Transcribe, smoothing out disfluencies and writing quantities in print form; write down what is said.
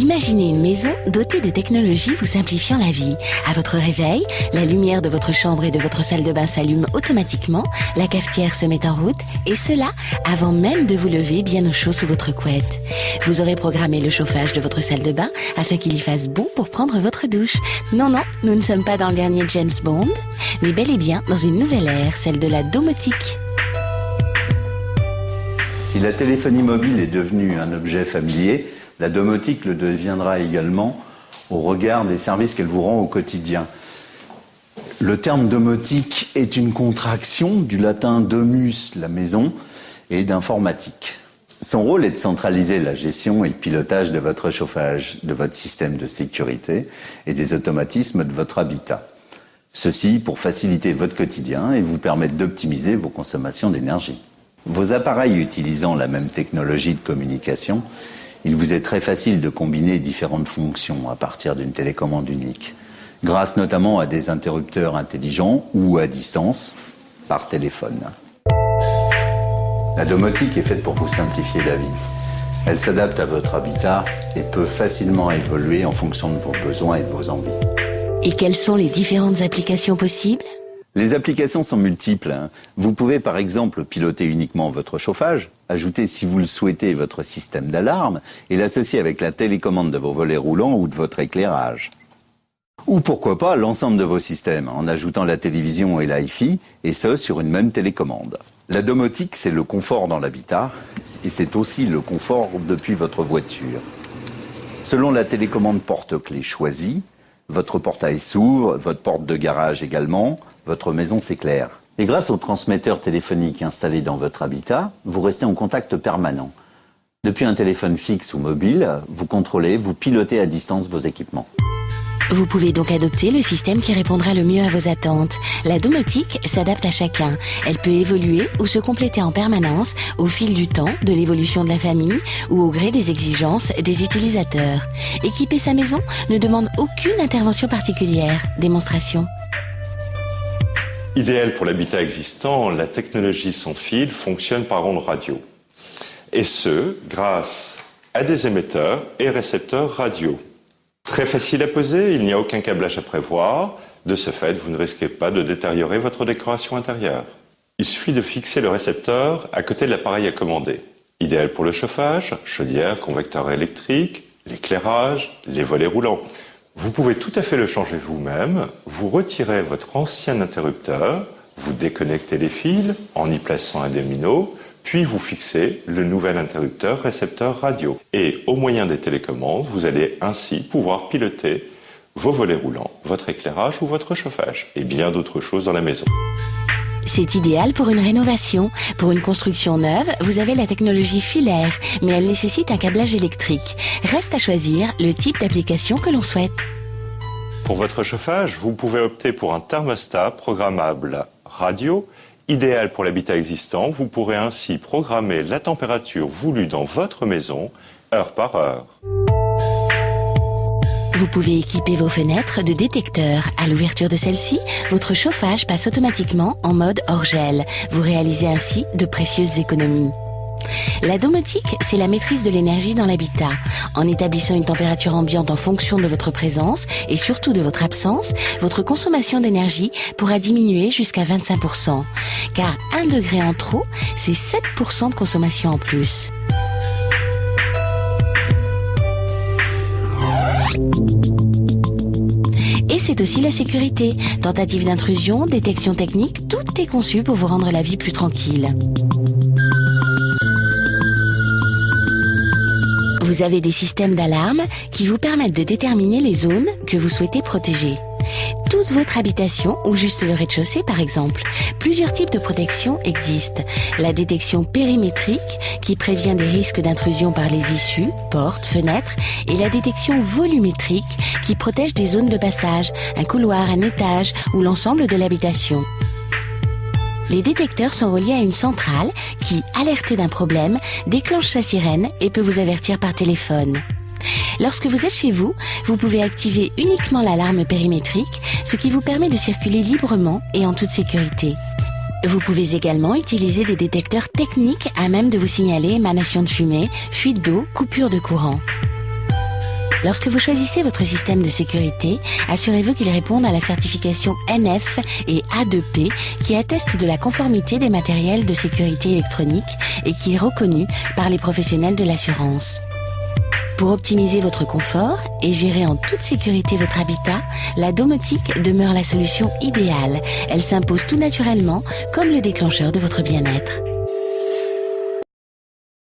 Imaginez une maison dotée de technologies vous simplifiant la vie. À votre réveil, la lumière de votre chambre et de votre salle de bain s'allume automatiquement, la cafetière se met en route, et cela avant même de vous lever bien au chaud sous votre couette. Vous aurez programmé le chauffage de votre salle de bain afin qu'il y fasse bon pour prendre votre douche. Non, nous ne sommes pas dans le dernier James Bond, mais bel et bien dans une nouvelle ère, celle de la domotique. Si la téléphonie mobile est devenue un objet familier, la domotique le deviendra également au regard des services qu'elle vous rend au quotidien. Le terme domotique est une contraction du latin domus, la maison, et d'informatique. Son rôle est de centraliser la gestion et le pilotage de votre chauffage, de votre système de sécurité et des automatismes de votre habitat. Ceci pour faciliter votre quotidien et vous permettre d'optimiser vos consommations d'énergie. Vos appareils utilisant la même technologie de communication, il vous est très facile de combiner différentes fonctions à partir d'une télécommande unique, grâce notamment à des interrupteurs intelligents ou à distance, par téléphone. La domotique est faite pour vous simplifier la vie. Elle s'adapte à votre habitat et peut facilement évoluer en fonction de vos besoins et de vos envies. Et quelles sont les différentes applications possibles ? Les applications sont multiples. Vous pouvez par exemple piloter uniquement votre chauffage, ajouter si vous le souhaitez votre système d'alarme et l'associer avec la télécommande de vos volets roulants ou de votre éclairage. Ou pourquoi pas l'ensemble de vos systèmes en ajoutant la télévision et l'Hi-Fi et ce sur une même télécommande. La domotique, c'est le confort dans l'habitat et c'est aussi le confort depuis votre voiture. Selon la télécommande porte-clés choisie, votre portail s'ouvre, votre porte de garage également, votre maison s'éclaire. Et grâce au transmetteur téléphonique installé dans votre habitat, vous restez en contact permanent. Depuis un téléphone fixe ou mobile, vous contrôlez, vous pilotez à distance vos équipements. Vous pouvez donc adopter le système qui répondra le mieux à vos attentes. La domotique s'adapte à chacun. Elle peut évoluer ou se compléter en permanence au fil du temps, de l'évolution de la famille ou au gré des exigences des utilisateurs. Équiper sa maison ne demande aucune intervention particulière. Démonstration. Idéal pour l'habitat existant, la technologie sans fil fonctionne par ondes radio. Et ce, grâce à des émetteurs et récepteurs radio. Très facile à poser, il n'y a aucun câblage à prévoir. De ce fait, vous ne risquez pas de détériorer votre décoration intérieure. Il suffit de fixer le récepteur à côté de l'appareil à commander. Idéal pour le chauffage, chaudière, convecteur électrique, l'éclairage, les volets roulants. Vous pouvez tout à fait le changer vous-même. Vous retirez votre ancien interrupteur, vous déconnectez les fils en y plaçant un domino, puis vous fixez le nouvel interrupteur récepteur radio. Et au moyen des télécommandes, vous allez ainsi pouvoir piloter vos volets roulants, votre éclairage ou votre chauffage, et bien d'autres choses dans la maison. C'est idéal pour une rénovation. Pour une construction neuve, vous avez la technologie filaire, mais elle nécessite un câblage électrique. Reste à choisir le type d'application que l'on souhaite. Pour votre chauffage, vous pouvez opter pour un thermostat programmable radio. Idéal pour l'habitat existant, vous pourrez ainsi programmer la température voulue dans votre maison, heure par heure. Vous pouvez équiper vos fenêtres de détecteurs. À l'ouverture de celle-ci, votre chauffage passe automatiquement en mode hors gel. Vous réalisez ainsi de précieuses économies. La domotique, c'est la maîtrise de l'énergie dans l'habitat. En établissant une température ambiante en fonction de votre présence et surtout de votre absence, votre consommation d'énergie pourra diminuer jusqu'à 25%. Car 1 degré en trop, c'est 7% de consommation en plus. Et c'est aussi la sécurité. Tentative d'intrusion, détection technique, tout est conçu pour vous rendre la vie plus tranquille. Vous avez des systèmes d'alarme qui vous permettent de déterminer les zones que vous souhaitez protéger. Toute votre habitation ou juste le rez-de-chaussée par exemple. Plusieurs types de protection existent. La détection périmétrique qui prévient des risques d'intrusion par les issues, portes, fenêtres et la détection volumétrique qui protège des zones de passage, un couloir, un étage ou l'ensemble de l'habitation. Les détecteurs sont reliés à une centrale qui, alertée d'un problème, déclenche sa sirène et peut vous avertir par téléphone. Lorsque vous êtes chez vous, vous pouvez activer uniquement l'alarme périmétrique, ce qui vous permet de circuler librement et en toute sécurité. Vous pouvez également utiliser des détecteurs techniques à même de vous signaler émanation de fumée, fuite d'eau, coupure de courant. Lorsque vous choisissez votre système de sécurité, assurez-vous qu'il réponde à la certification NF et A2P qui atteste de la conformité des matériels de sécurité électronique et qui est reconnu par les professionnels de l'assurance. Pour optimiser votre confort et gérer en toute sécurité votre habitat, la domotique demeure la solution idéale. Elle s'impose tout naturellement comme le déclencheur de votre bien-être.